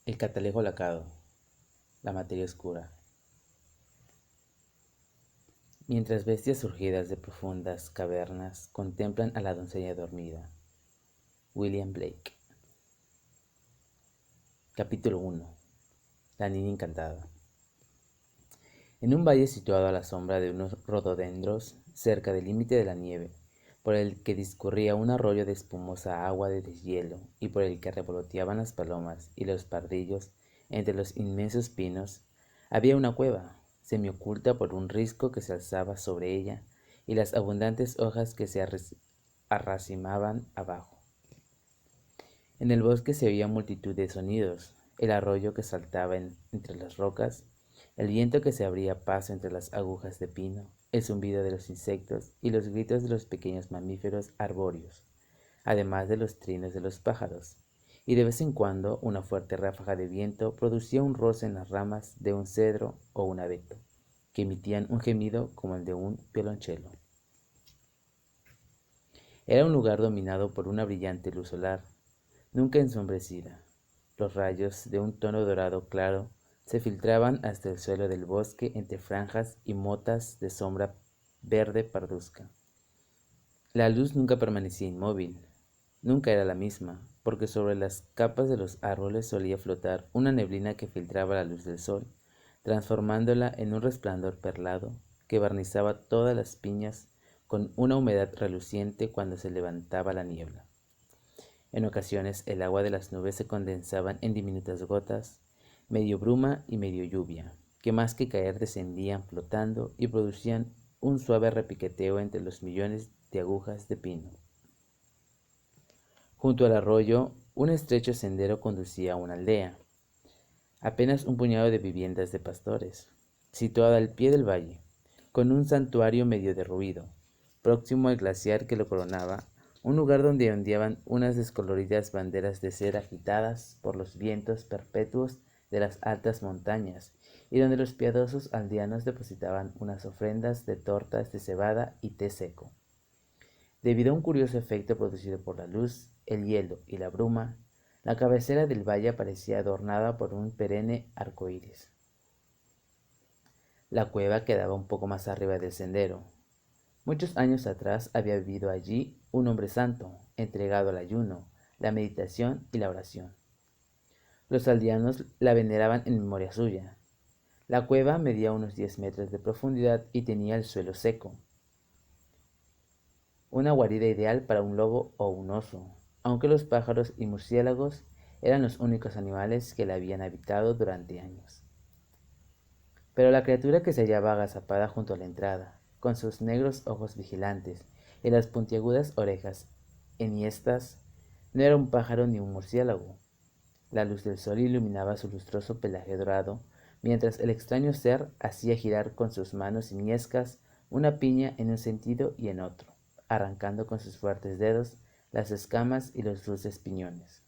El catalejo lacado, la materia oscura. Mientras bestias surgidas de profundas cavernas contemplan a la doncella dormida. William Blake. Capítulo 1. La niña encantada. En un valle situado a la sombra de unos rododendros, cerca del límite de la nieve, por el que discurría un arroyo de espumosa agua de deshielo y por el que revoloteaban las palomas y los pardillos entre los inmensos pinos, había una cueva, semioculta por un risco que se alzaba sobre ella y las abundantes hojas que se arracimaban abajo. En el bosque se oía multitud de sonidos, el arroyo que saltaba entre las rocas, el viento que se abría paso entre las agujas de pino, el zumbido de los insectos y los gritos de los pequeños mamíferos arbóreos, además de los trinos de los pájaros, y de vez en cuando una fuerte ráfaga de viento producía un roce en las ramas de un cedro o un abeto, que emitían un gemido como el de un violonchelo. Era un lugar dominado por una brillante luz solar, nunca ensombrecida. Los rayos de un tono dorado claro se filtraban hasta el suelo del bosque entre franjas y motas de sombra verde parduzca. La luz nunca permanecía inmóvil, nunca era la misma, porque sobre las capas de los árboles solía flotar una neblina que filtraba la luz del sol, transformándola en un resplandor perlado que barnizaba todas las piñas con una humedad reluciente cuando se levantaba la niebla. En ocasiones el agua de las nubes se condensaban en diminutas gotas, medio bruma y medio lluvia, que más que caer descendían flotando y producían un suave repiqueteo entre los millones de agujas de pino. Junto al arroyo, un estrecho sendero conducía a una aldea, apenas un puñado de viviendas de pastores, situada al pie del valle, con un santuario medio derruido, próximo al glaciar que lo coronaba, un lugar donde ondeaban unas descoloridas banderas de seda agitadas por los vientos perpetuos de las altas montañas, y donde los piadosos aldeanos depositaban unas ofrendas de tortas de cebada y té seco. Debido a un curioso efecto producido por la luz, el hielo y la bruma, la cabecera del valle parecía adornada por un perenne arco iris. La cueva quedaba un poco más arriba del sendero. Muchos años atrás había vivido allí un hombre santo, entregado al ayuno, la meditación y la oración. Los aldeanos la veneraban en memoria suya. La cueva medía unos 10 metros de profundidad y tenía el suelo seco, una guarida ideal para un lobo o un oso, aunque los pájaros y murciélagos eran los únicos animales que la habían habitado durante años. Pero la criatura que se hallaba agazapada junto a la entrada, con sus negros ojos vigilantes y las puntiagudas orejas enhiestas, no era un pájaro ni un murciélago. La luz del sol iluminaba su lustroso pelaje dorado, mientras el extraño ser hacía girar con sus manos simiescas una piña en un sentido y en otro, arrancando con sus fuertes dedos las escamas y los dulces piñones.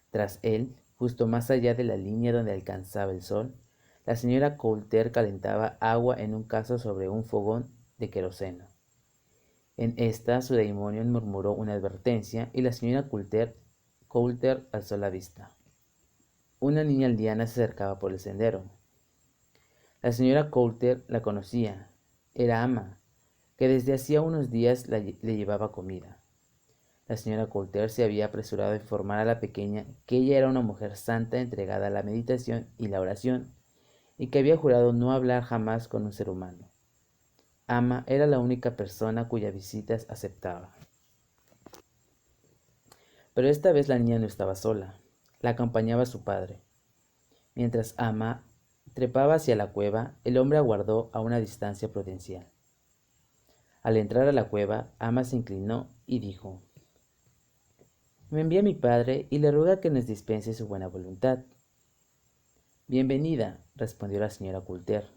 Tras él, justo más allá de la línea donde alcanzaba el sol, la señora Coulter calentaba agua en un cazo sobre un fogón de queroseno. En esta su demonio murmuró una advertencia y la señora Coulter alzó la vista. Una niña aldeana se acercaba por el sendero. La señora Coulter la conocía. Era Ama, que desde hacía unos días le llevaba comida. La señora Coulter se había apresurado a informar a la pequeña que ella era una mujer santa entregada a la meditación y la oración, y que había jurado no hablar jamás con un ser humano. Ama era la única persona cuya visitas aceptaba. Pero esta vez la niña no estaba sola. La acompañaba su padre. Mientras Ama trepaba hacia la cueva, el hombre aguardó a una distancia prudencial. Al entrar a la cueva, Ama se inclinó y dijo: «Me envía mi padre y le ruega que nos dispense su buena voluntad». «Bienvenida», respondió la señora Coulter.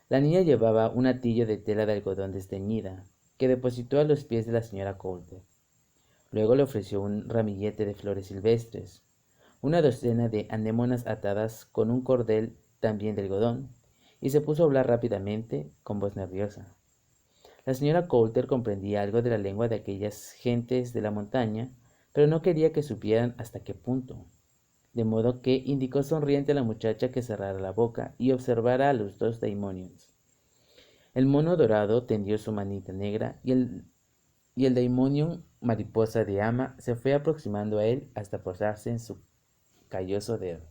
La niña llevaba un atillo de tela de algodón desteñida, que depositó a los pies de la señora Coulter. Luego le ofreció un ramillete de flores silvestres, una docena de anémonas atadas con un cordel también de algodón, y se puso a hablar rápidamente, con voz nerviosa. La señora Coulter comprendía algo de la lengua de aquellas gentes de la montaña, pero no quería que supieran hasta qué punto. de modo que indicó sonriente a la muchacha que cerrara la boca y observara a los dos daimonios. El mono dorado tendió su manita negra y el daimonium mariposa de Ama se fue aproximando a él hasta posarse en su calloso dedo.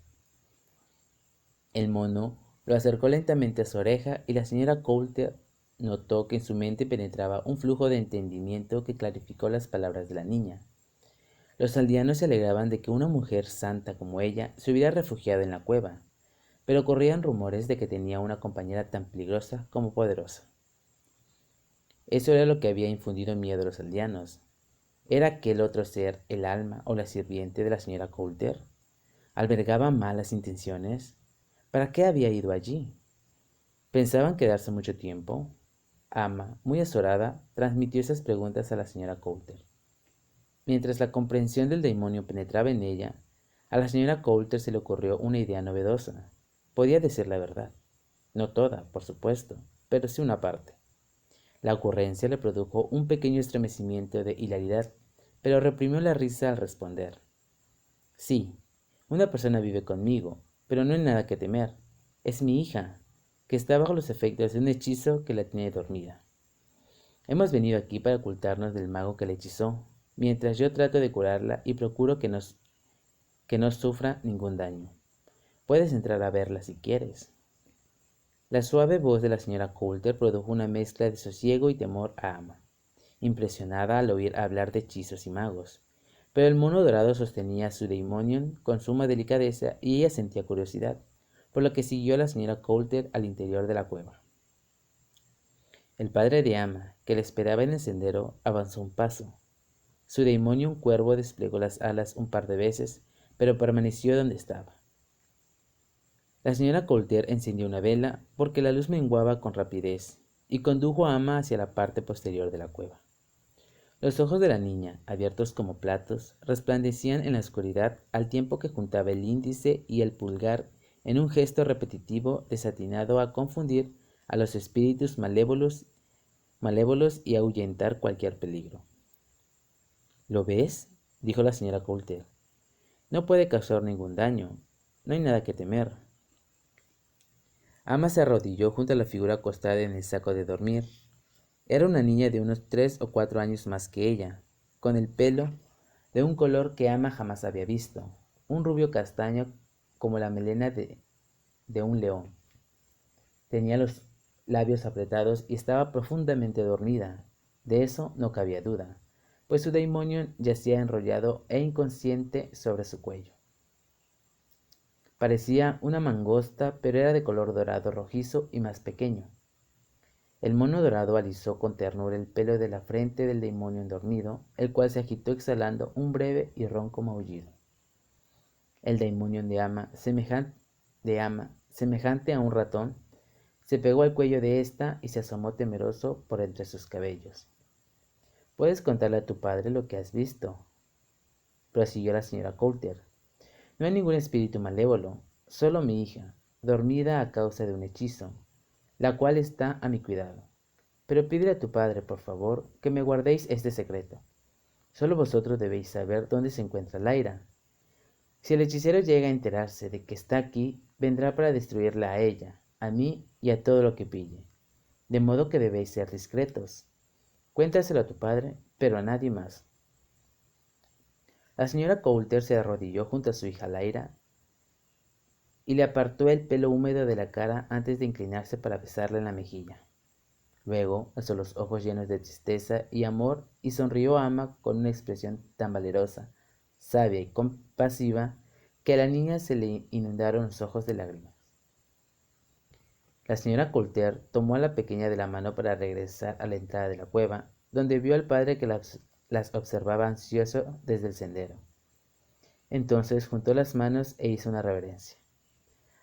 El mono lo acercó lentamente a su oreja y la señora Coulter notó que en su mente penetraba un flujo de entendimiento que clarificó las palabras de la niña. Los aldeanos se alegraban de que una mujer santa como ella se hubiera refugiado en la cueva, pero corrían rumores de que tenía una compañera tan peligrosa como poderosa. Eso era lo que había infundido miedo a los aldeanos. ¿Era aquel otro ser el alma o la sirviente de la señora Coulter? ¿Albergaba malas intenciones? ¿Para qué había ido allí? ¿Pensaban quedarse mucho tiempo? Ama, muy azorada, transmitió esas preguntas a la señora Coulter. Mientras la comprensión del demonio penetraba en ella, a la señora Coulter se le ocurrió una idea novedosa. Podía decir la verdad. No toda, por supuesto, pero sí una parte. La ocurrencia le produjo un pequeño estremecimiento de hilaridad, pero reprimió la risa al responder. Sí, una persona vive conmigo, pero no hay nada que temer. Es mi hija, que está bajo los efectos de un hechizo que la tiene dormida. Hemos venido aquí para ocultarnos del mago que la hechizó, mientras yo trato de curarla y procuro que no sufra ningún daño. Puedes entrar a verla si quieres. La suave voz de la señora Coulter produjo una mezcla de sosiego y temor a Ama, impresionada al oír hablar de hechizos y magos. Pero el mono dorado sostenía su daimonion con suma delicadeza y ella sentía curiosidad, por lo que siguió a la señora Coulter al interior de la cueva. El padre de Ama, que le esperaba en el sendero, avanzó un paso. Su daimonium cuervo desplegó las alas un par de veces, pero permaneció donde estaba. La señora Coulter encendió una vela porque la luz menguaba con rapidez y condujo a Ama hacia la parte posterior de la cueva. Los ojos de la niña, abiertos como platos, resplandecían en la oscuridad al tiempo que juntaba el índice y el pulgar en un gesto repetitivo desatinado a confundir a los espíritus malévolos y ahuyentar cualquier peligro. ¿Lo ves?, dijo la señora Coulter. No puede causar ningún daño. No hay nada que temer. Ama se arrodilló junto a la figura acostada en el saco de dormir. Era una niña de unos 3 o 4 años más que ella, con el pelo de un color que Ama jamás había visto, un rubio castaño como la melena de un león. Tenía los labios apretados y estaba profundamente dormida. De eso no cabía duda, pues su daimonion yacía enrollado e inconsciente sobre su cuello. Parecía una mangosta, pero era de color dorado rojizo y más pequeño. El mono dorado alisó con ternura el pelo de la frente del daimonion dormido, el cual se agitó exhalando un breve y ronco maullido. El daimonion de Ama, semejante a un ratón, se pegó al cuello de ésta y se asomó temeroso por entre sus cabellos. «Puedes contarle a tu padre lo que has visto», prosiguió la señora Coulter. «No hay ningún espíritu malévolo, solo mi hija, dormida a causa de un hechizo, la cual está a mi cuidado. Pero pídele a tu padre, por favor, que me guardéis este secreto. Solo vosotros debéis saber dónde se encuentra Lyra. Si el hechicero llega a enterarse de que está aquí, vendrá para destruirla a ella, a mí y a todo lo que pille. De modo que debéis ser discretos. Cuéntaselo a tu padre, pero a nadie más». La señora Coulter se arrodilló junto a su hija Lyra y le apartó el pelo húmedo de la cara antes de inclinarse para besarla en la mejilla. Luego alzó los ojos llenos de tristeza y amor y sonrió a Ama con una expresión tan valerosa, sabia y compasiva que a la niña se le inundaron los ojos de lágrimas. La señora Coulter tomó a la pequeña de la mano para regresar a la entrada de la cueva, donde vio al padre que las observaba ansioso desde el sendero. Entonces juntó las manos e hizo una reverencia,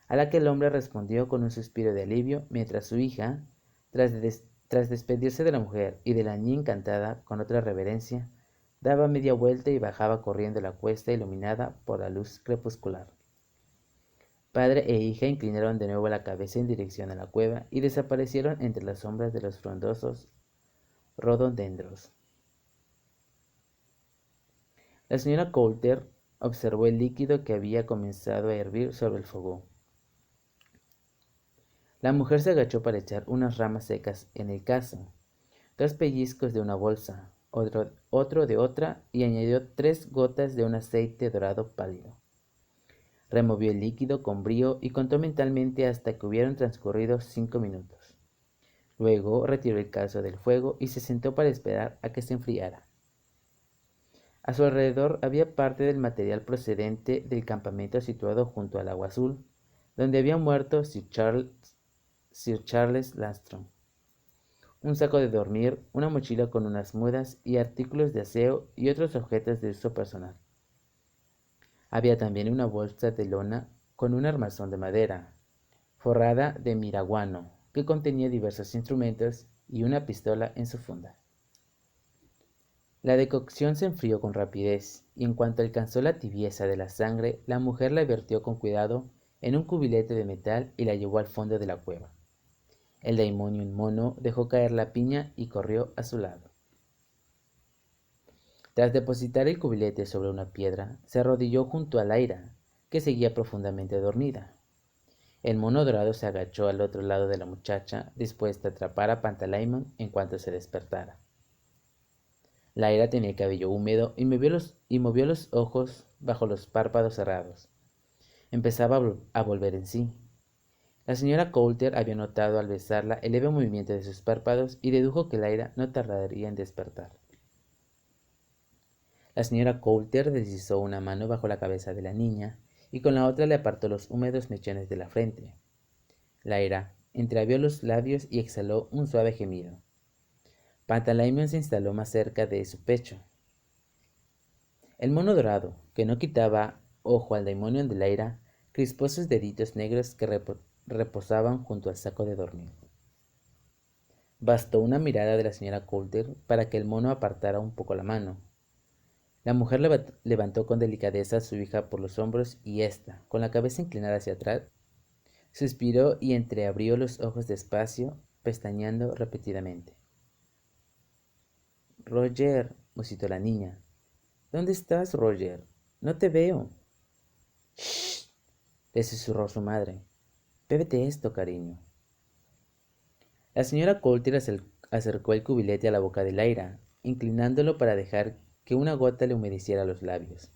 a la que el hombre respondió con un suspiro de alivio, mientras su hija, tras despedirse de la mujer y de la niña encantada con otra reverencia, daba media vuelta y bajaba corriendo la cuesta iluminada por la luz crepuscular. Padre e hija inclinaron de nuevo la cabeza en dirección a la cueva y desaparecieron entre las sombras de los frondosos rododendros. La señora Coulter observó el líquido que había comenzado a hervir sobre el fogón. La mujer se agachó para echar unas ramas secas en el cazo, 2 pellizcos de una bolsa, otro de otra, y añadió 3 gotas de un aceite dorado pálido. Removió el líquido con brío y contó mentalmente hasta que hubieron transcurrido 5 minutos. Luego retiró el cazo del fuego y se sentó para esperar a que se enfriara. A su alrededor había parte del material procedente del campamento situado junto al agua azul, donde había muerto Sir Charles Lastron. Un saco de dormir, una mochila con unas mudas y artículos de aseo y otros objetos de uso personal. Había también una bolsa de lona con un armazón de madera, forrada de miraguano, que contenía diversos instrumentos y una pistola en su funda. La decocción se enfrió con rapidez, y en cuanto alcanzó la tibieza de la sangre, la mujer la vertió con cuidado en un cubilete de metal y la llevó al fondo de la cueva. El demonio mono dejó caer la piña y corrió a su lado. Tras depositar el cubilete sobre una piedra, se arrodilló junto a Laira, que seguía profundamente dormida. El mono dorado se agachó al otro lado de la muchacha, dispuesta a atrapar a Pantalaimon en cuanto se despertara. Laira tenía el cabello húmedo y movió los ojos bajo los párpados cerrados. Empezaba a volver en sí. La señora Coulter había notado al besarla el leve movimiento de sus párpados y dedujo que Laira no tardaría en despertar. La señora Coulter deslizó una mano bajo la cabeza de la niña y con la otra le apartó los húmedos mechones de la frente. Laira entreabrió los labios y exhaló un suave gemido. Pantalaimon se instaló más cerca de su pecho. El mono dorado, que no quitaba ojo al demonio de Laira, crispó sus deditos negros que reposaban junto al saco de dormir. Bastó una mirada de la señora Coulter para que el mono apartara un poco la mano. La mujer levantó con delicadeza a su hija por los hombros y ésta, con la cabeza inclinada hacia atrás, suspiró y entreabrió los ojos despacio, pestañeando repetidamente. Roger, musitó la niña. ¿Dónde estás, Roger? No te veo. Shh, le susurró su madre. Bébete esto, cariño. La señora Coulter acercó el cubilete a la boca de Laira, inclinándolo para dejar que una gota le humedeciera los labios.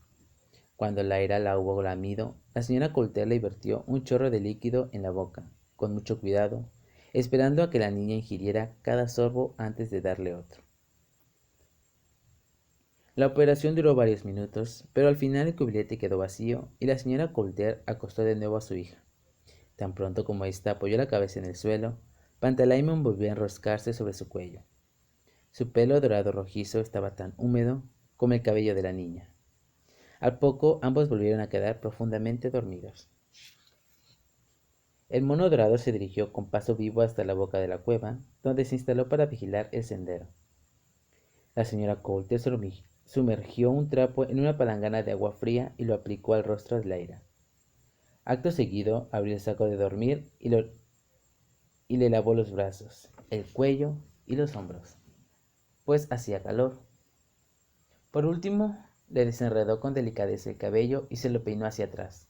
Cuando Laira la hubo lamido, la señora Coulter le vertió un chorro de líquido en la boca, con mucho cuidado, esperando a que la niña ingiriera cada sorbo antes de darle otro. La operación duró varios minutos, pero al final el cubilete quedó vacío y la señora Coulter acostó de nuevo a su hija. Tan pronto como ésta apoyó la cabeza en el suelo, Pantalaimon volvió a enroscarse sobre su cuello. Su pelo dorado rojizo estaba tan húmedo como el cabello de la niña. Al poco ambos volvieron a quedar profundamente dormidos. El mono dorado se dirigió con paso vivo hasta la boca de la cueva, donde se instaló para vigilar el sendero. La señora Coulter sumergió un trapo en una palangana de agua fría y lo aplicó al rostro de Laira. Acto seguido abrió el saco de dormir y le lavó los brazos, el cuello y los hombros, pues hacía calor. Por último, le desenredó con delicadeza el cabello y se lo peinó hacia atrás,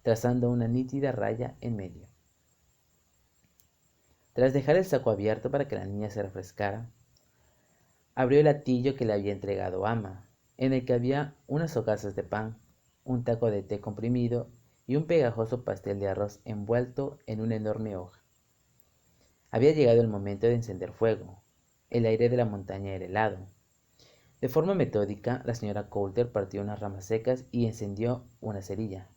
trazando una nítida raya en medio. Tras dejar el saco abierto para que la niña se refrescara, abrió el atillo que le había entregado Ama, en el que había unas hogazas de pan, un taco de té comprimido y un pegajoso pastel de arroz envuelto en una enorme hoja. Había llegado el momento de encender fuego. El aire de la montaña era helado. De forma metódica, la señora Coulter partió unas ramas secas y encendió una cerilla.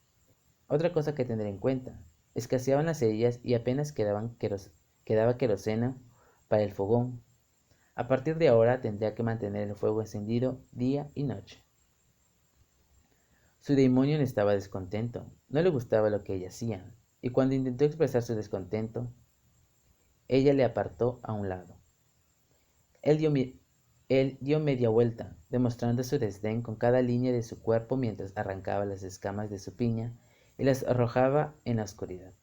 Otra cosa que tener en cuenta: escaseaban las cerillas y apenas quedaba queroseno para el fogón. A partir de ahora tendría que mantener el fuego encendido día y noche. Su demonio estaba descontento. No le gustaba lo que ella hacía, y cuando intentó expresar su descontento, ella le apartó a un lado. Él dio media vuelta, demostrando su desdén con cada línea de su cuerpo mientras arrancaba las escamas de su piña y las arrojaba en la oscuridad.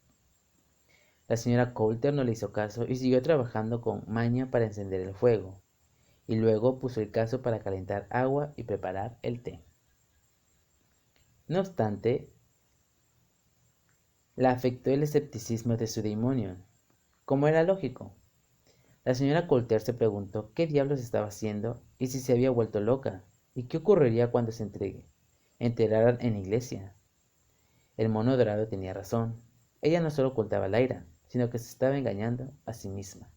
La señora Coulter no le hizo caso y siguió trabajando con maña para encender el fuego, y luego puso el cazo para calentar agua y preparar el té. No obstante, la afectó el escepticismo de su demonio, como era lógico. La señora Coulter se preguntó qué diablos estaba haciendo y si se había vuelto loca, y qué ocurriría cuando se enteraran en la iglesia. El mono dorado tenía razón. Ella no solo ocultaba la ira, sino que se estaba engañando a sí misma.